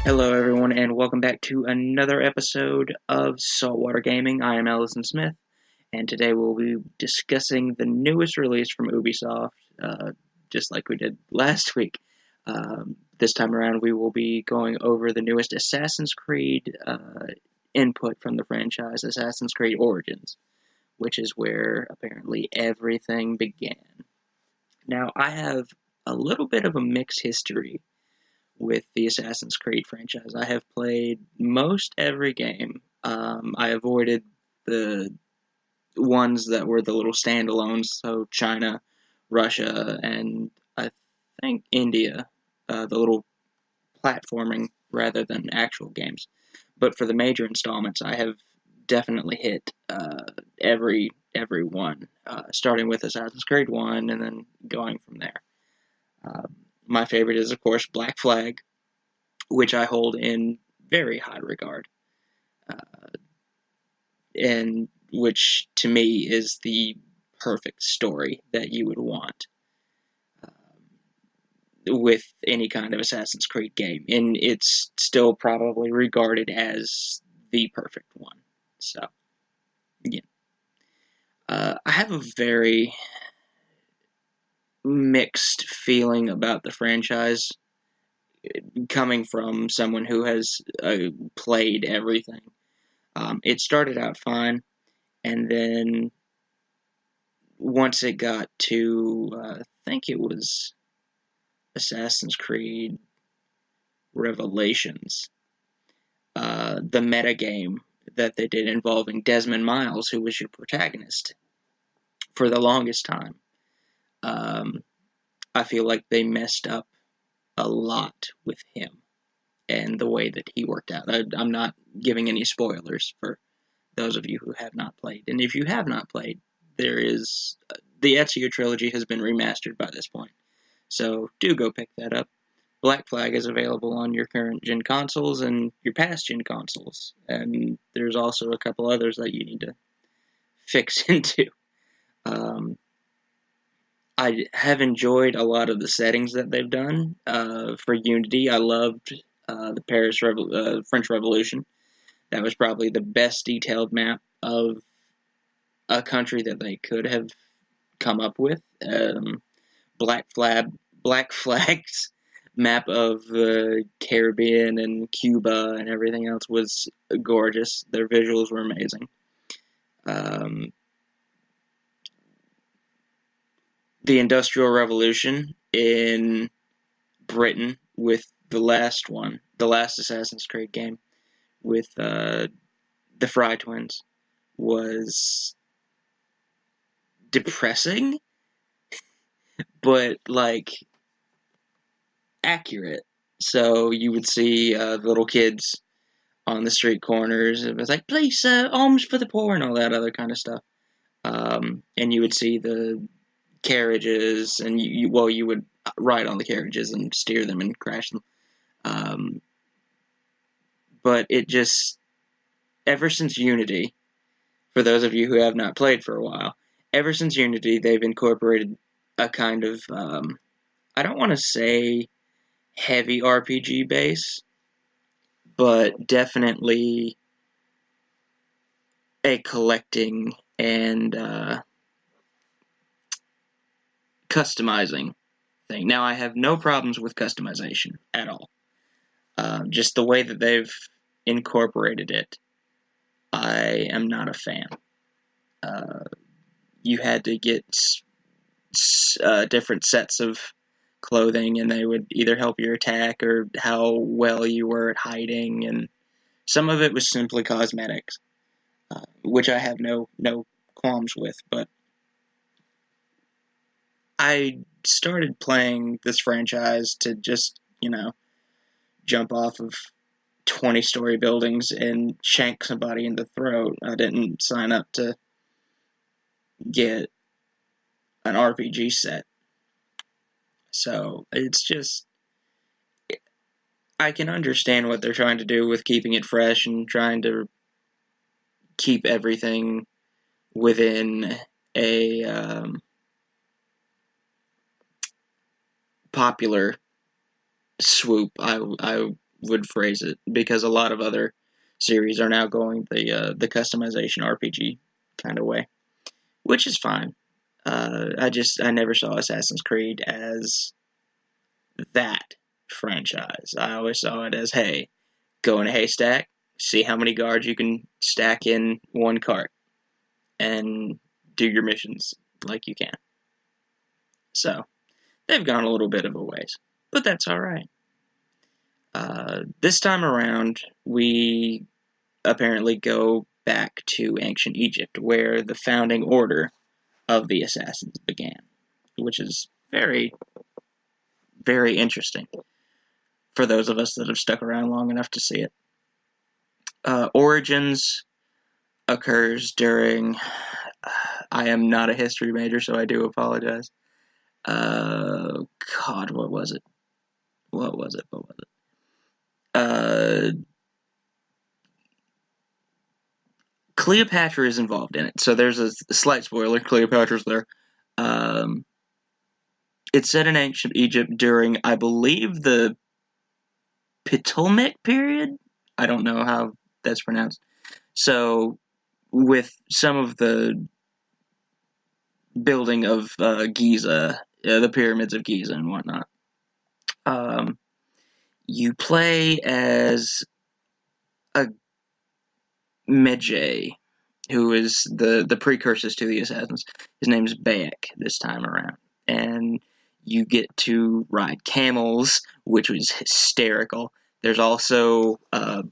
Hello, everyone, and welcome back to another episode of Saltwater Gaming. I am Ellison Smith, and today we'll be discussing the newest release from Ubisoft, just like we did last week. This time around, we will be going over the newest Assassin's Creed input from the franchise, Assassin's Creed Origins, which is where apparently everything began. Now, I have a little bit of a mixed history with the Assassin's Creed franchise. I have played most every game. I avoided the ones that were the little standalones, so China, Russia, and I think India, the little platforming rather than actual games. But for the major installments, I have definitely hit every one, starting with Assassin's Creed 1 and then going from there. Uh, my favorite is, of course, Black Flag, which I hold in very high regard, uh, and which to me is the perfect story that you would want with any kind of Assassin's Creed game, and it's still probably regarded as the perfect one. So, yeah. I have a very mixed feeling about the franchise coming from someone who has played everything. It started out fine, and then once it got to, I think it was Assassin's Creed Revelations, the meta game that they did involving Desmond Miles, who was your protagonist for the longest time. Um, I feel like they messed up a lot with him and the way that he worked out. I'm not giving any spoilers for those of you who have not played. And if you have not played, there is the Ezio trilogy has been remastered by this point. So do go pick that up. Black Flag is available on your current gen consoles and your past gen consoles. And there's also a couple others that you need to fix into. Um, I have enjoyed a lot of the settings that they've done. For Unity, I loved the French Revolution. That was probably the best detailed map of a country that they could have come up with. Black Flag, Black Flag's map of the Caribbean and Cuba and everything else was gorgeous. Their visuals were amazing. Um, the Industrial Revolution in Britain with the last one, the last Assassin's Creed game with the Fry twins was depressing, but like accurate. So you would see little kids on the street corners. It was like, please, alms for the poor, and all that other kind of stuff. And you would see the carriages, and you would ride on the carriages and steer them and crash them. Um, but it just, ever since Unity, for those of you who have not played for a while, ever since Unity, they've incorporated a kind of, I don't want to say heavy RPG base, but definitely a collecting and customizing thing. Now, I have no problems with customization at all. Just the way that they've incorporated it, I am not a fan. Uh, you had to get different sets of clothing, and they would either help your attack or how well you were at hiding, and some of it was simply cosmetics, which I have no qualms with. But I started playing this franchise to just jump off of 20-story buildings and shank somebody in the throat. I didn't sign up to get an RPG set. So it's just, I can understand what they're trying to do with keeping it fresh and trying to keep everything within a popular swoop. I would phrase it, because a lot of other series are now going the customization RPG kind of way, which is fine. I never saw Assassin's Creed as that franchise. I always saw it as, hey, go in a haystack, see how many guards you can stack in one cart, and do your missions like you can. So they've gone a little bit of a ways, but that's all right. This time around, we apparently go back to ancient Egypt, where the founding order of the assassins began, which is very, very interesting for those of us that have stuck around long enough to see it. Origins occurs during. I am not a history major, so I do apologize. God, what was it? What was it? Cleopatra is involved in it, so there's a slight spoiler. Cleopatra's there. It's set in ancient Egypt during, I believe, the Ptolemaic period. I don't know how that's pronounced. So, with some of the building of Giza, the pyramids of Giza and whatnot, you play as a Medjay, who is the precursors to the assassins. His name's Bayek this time around, and you get to ride camels, which was hysterical. There's also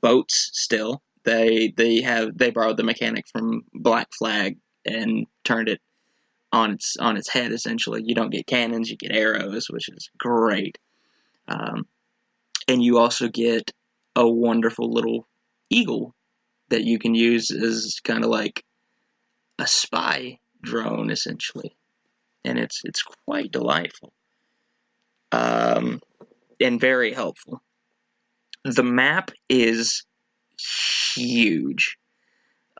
boats still. They borrowed the mechanic from Black Flag and turned it on its head. Essentially, you don't get cannons, you get arrows, which is great. And you also get a wonderful little eagle that you can use as kind of like a spy drone, essentially, and it's quite delightful, and very helpful. The map is huge.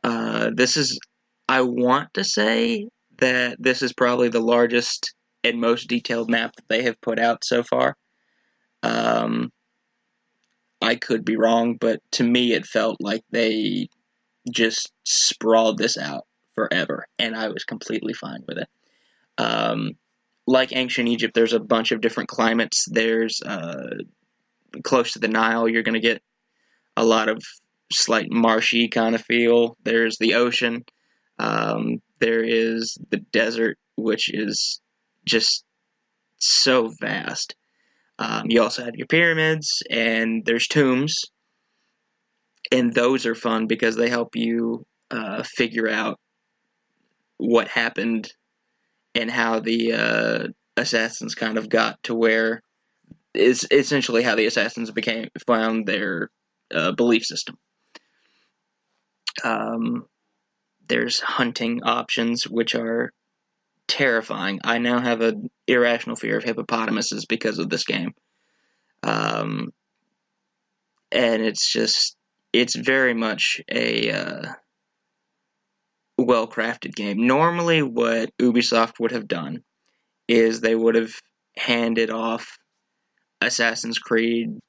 I want to say that this is probably the largest and most detailed map that they have put out so far. I could be wrong, but to me it felt like they just sprawled this out forever, and I was completely fine with it. Like ancient Egypt, there's a bunch of different climates. There's close to the Nile, you're going to get a lot of slight marshy kind of feel. There's the ocean. There is the desert, which is just so vast. You also have your pyramids, and there's tombs, and those are fun because they help you figure out what happened and how the assassins kind of got to where is essentially how the assassins found their belief system. There's hunting options, which are terrifying. I now have an irrational fear of hippopotamuses because of this game. And it's very much a well-crafted game. Normally, what Ubisoft would have done is they would have handed off Assassin's Creed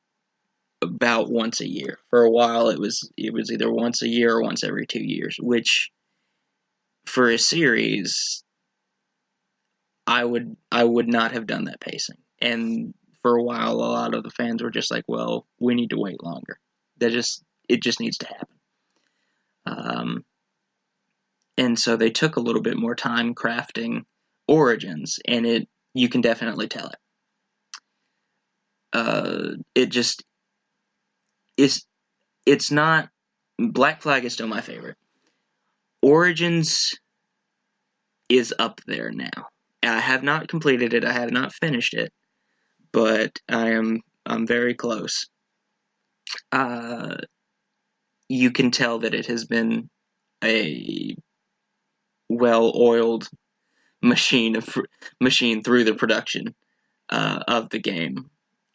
about once a year. For a while, it was either once a year or once every 2 years, which for a series, I would not have done that pacing. And for a while, a lot of the fans were just like, "Well, we need to wait longer. It just needs to happen." And so they took a little bit more time crafting Origins, and you can definitely tell it. It just is. It's not. Black Flag is still my favorite. Origins is up there now. I have not completed it. I have not finished it, but I'm very close. You can tell that it has been a well-oiled machine through the production of the game.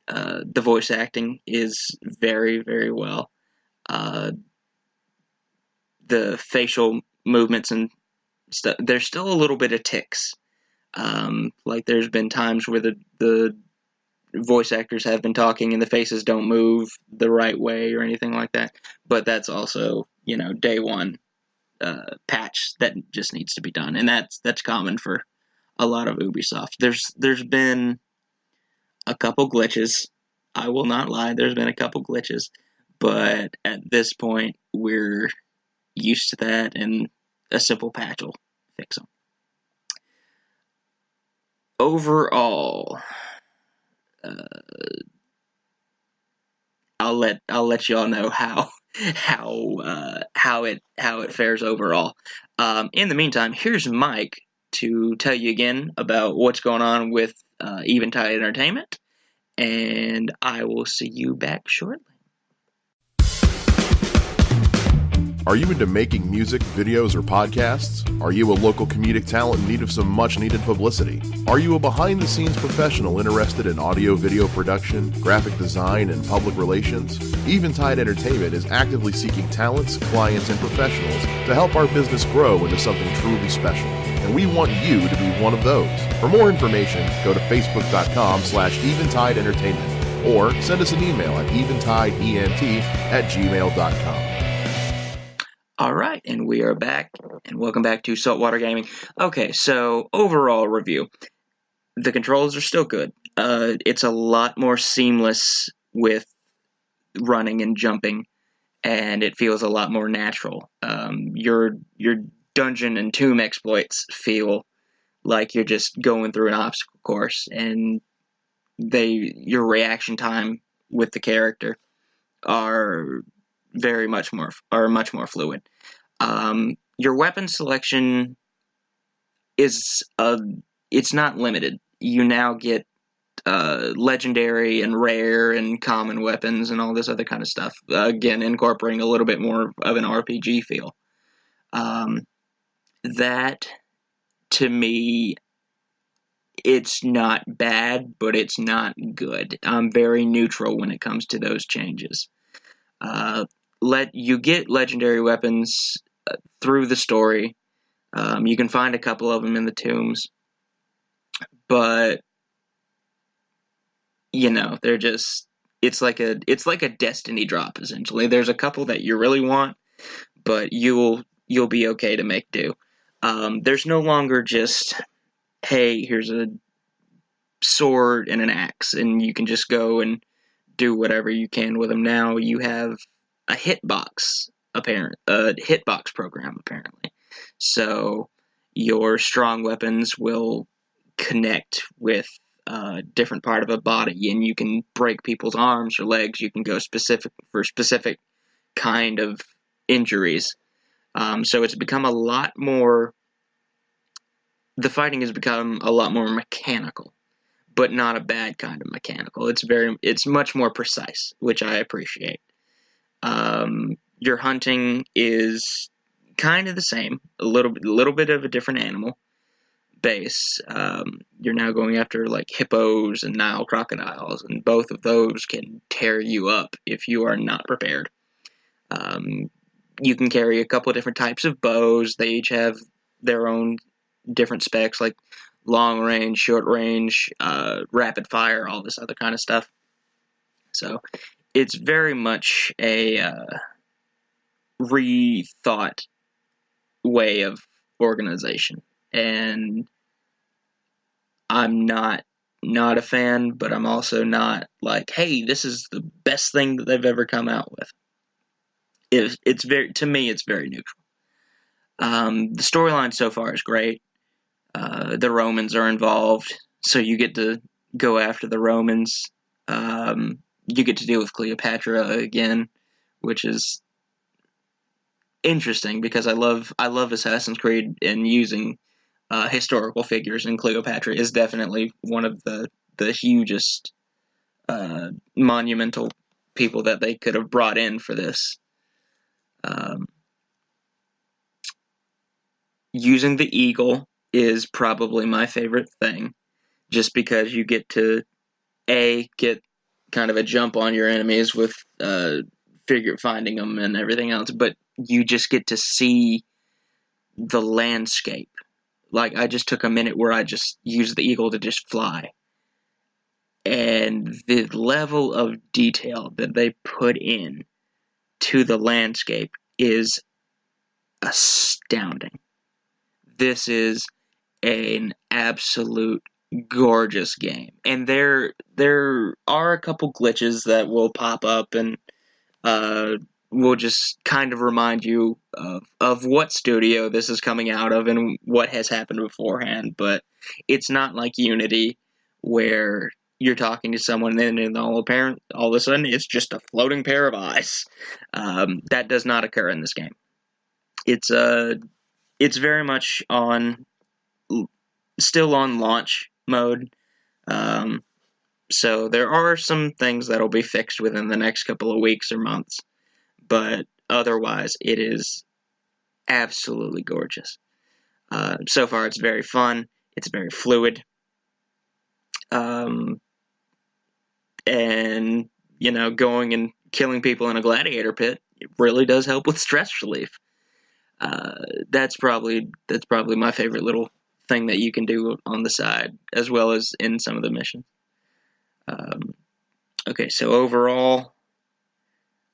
The voice acting is very, very well. The facial movements and stuff, there's still a little bit of tics. Like there's been times where the voice actors have been talking and the faces don't move the right way or anything like that. But that's also, day one patch that just needs to be done, and that's common for a lot of Ubisoft. There's been a couple glitches. I will not lie. There's been a couple glitches, but at this point we're used to that, and a simple patch will fix them. Overall, I'll let y'all know how it fares overall. In the meantime, here's Mike to tell you again about what's going on with Eventide Entertainment, and I will see you back shortly. Are you into making music, videos, or podcasts? Are you a local comedic talent in need of some much-needed publicity? Are you a behind-the-scenes professional interested in audio-video production, graphic design, and public relations? Eventide Entertainment is actively seeking talents, clients, and professionals to help our business grow into something truly special. And we want you to be one of those. For more information, go to facebook.com/Eventide Entertainment or send us an email at eventideent@gmail.com. All right, and we are back, and welcome back to Saltwater Gaming. Okay, so overall review. The controls are still good. It's a lot more seamless with running and jumping, and it feels a lot more natural. Your dungeon and tomb exploits feel like you're just going through an obstacle course, and your reaction time with the character are much more fluid. Your weapon selection is it's not limited. You now get legendary and rare and common weapons and all this other kind of stuff. Again, incorporating a little bit more of an RPG feel. That, to me, it's not bad, but it's not good. I'm very neutral when it comes to those changes. You get legendary weapons through the story. You can find a couple of them in the tombs, but they're just it's like a destiny drop essentially. There's a couple that you really want, but you'll be okay to make do. There's no longer just, hey, here's a sword and an axe, and you can just go and do whatever you can with them. Now you have a hitbox program apparently. So your strong weapons will connect with a different part of a body, and you can break people's arms or legs. You can go specific kind of injuries. So it's become the fighting has become a lot more mechanical, but not a bad kind of mechanical. It's much more precise, which I appreciate. Your hunting is kind of the same, a little bit of a different animal base. You're now going after like hippos and Nile crocodiles, and both of those can tear you up if you are not prepared. You can carry a couple of different types of bows. They each have their own different specs, like long range, short range, rapid fire, all this other kind of stuff. So it's very much a rethought way of organization, and I'm not a fan, but I'm also not like, hey, this is the best thing that they've ever come out with. To me, it's very neutral. The storyline so far is great. The Romans are involved, so you get to go after the Romans. You get to deal with Cleopatra again, which is interesting because I love Assassin's Creed, and using historical figures, and Cleopatra is definitely one of the hugest monumental people that they could have brought in for this. Using the eagle is probably my favorite thing, just because you get to get kind of a jump on your enemies with finding them and everything else, but you just get to see the landscape. Like, I just took a minute where I just used the eagle to just fly, and the level of detail that they put in to the landscape is astounding. This is an absolute gorgeous game, and there are a couple glitches that will pop up and will just kind of remind you of what studio this is coming out of and what has happened beforehand. But it's not like Unity, where you're talking to someone and then all of a sudden it's just a floating pair of eyes. That does not occur in this game. It's very much still on launch mode. So there are some things that'll be fixed within the next couple of weeks or months, but otherwise it is absolutely gorgeous. So far it's very fun, it's very fluid, and going and killing people in a gladiator pit, it really does help with stress relief. That's probably my favorite little thing that you can do on the side, as well as in some of the missions. Okay, so overall,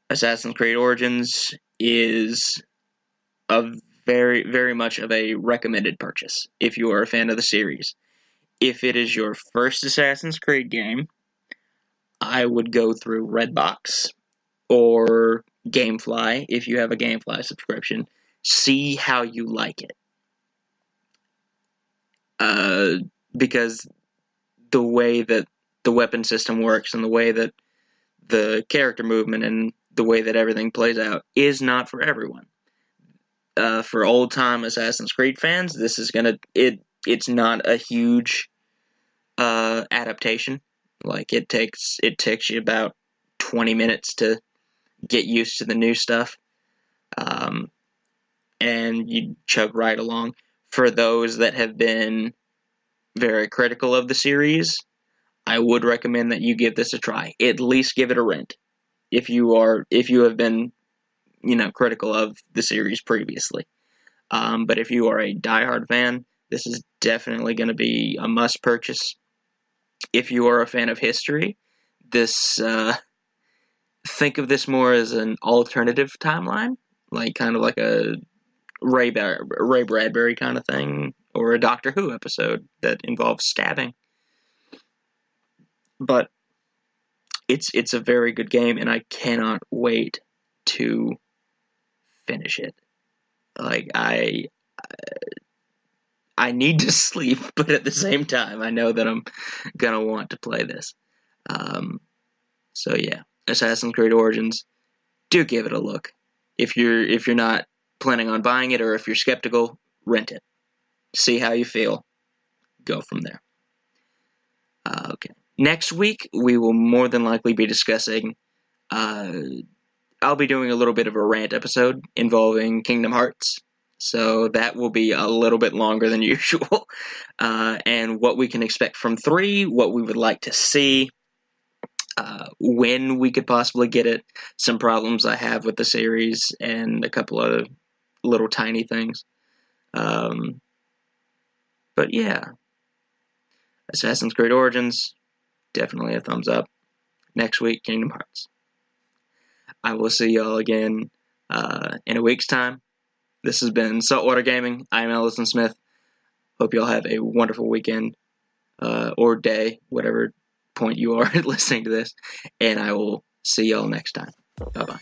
Assassin's Creed Origins is a very, very much of a recommended purchase if you are a fan of the series. If it is your first Assassin's Creed game, I would go through Redbox or Gamefly if you have a Gamefly subscription. See how you like it. Because the way that the weapon system works and the way that the character movement and the way that everything plays out is not for everyone. For old-time Assassin's Creed fans, this is it's not a huge adaptation. Like, it takes you about 20 minutes to get used to the new stuff. And you chug right along. For those that have been very critical of the series, I would recommend that you give this a try. At least give it a rent. If you have been, critical of the series previously. But if you are a diehard fan, this is definitely going to be a must purchase. If you are a fan of history, think of this more as an alternative timeline, kind of like a Ray Bradbury kind of thing, or a Doctor Who episode that involves stabbing. But it's a very good game, and I cannot wait to finish it. I need to sleep, but at the same time, I know that I'm gonna want to play this. So yeah, Assassin's Creed Origins, do give it a look. If you're not planning on buying it, or if you're skeptical, rent it. See how you feel. Go from there. Okay. Next week, we will more than likely be discussing. I'll be doing a little bit of a rant episode involving Kingdom Hearts. So that will be a little bit longer than usual. And what we can expect from 3, what we would like to see, when we could possibly get it, some problems I have with the series, and a couple of little tiny things. But yeah, Assassin's Creed Origins, definitely a thumbs up. Next week, Kingdom Hearts. I will see y'all again in a week's time. This has been Saltwater Gaming. I'm Ellison Smith. Hope y'all have a wonderful weekend or day, whatever point you are listening to this. And I will see y'all next time. Bye-bye.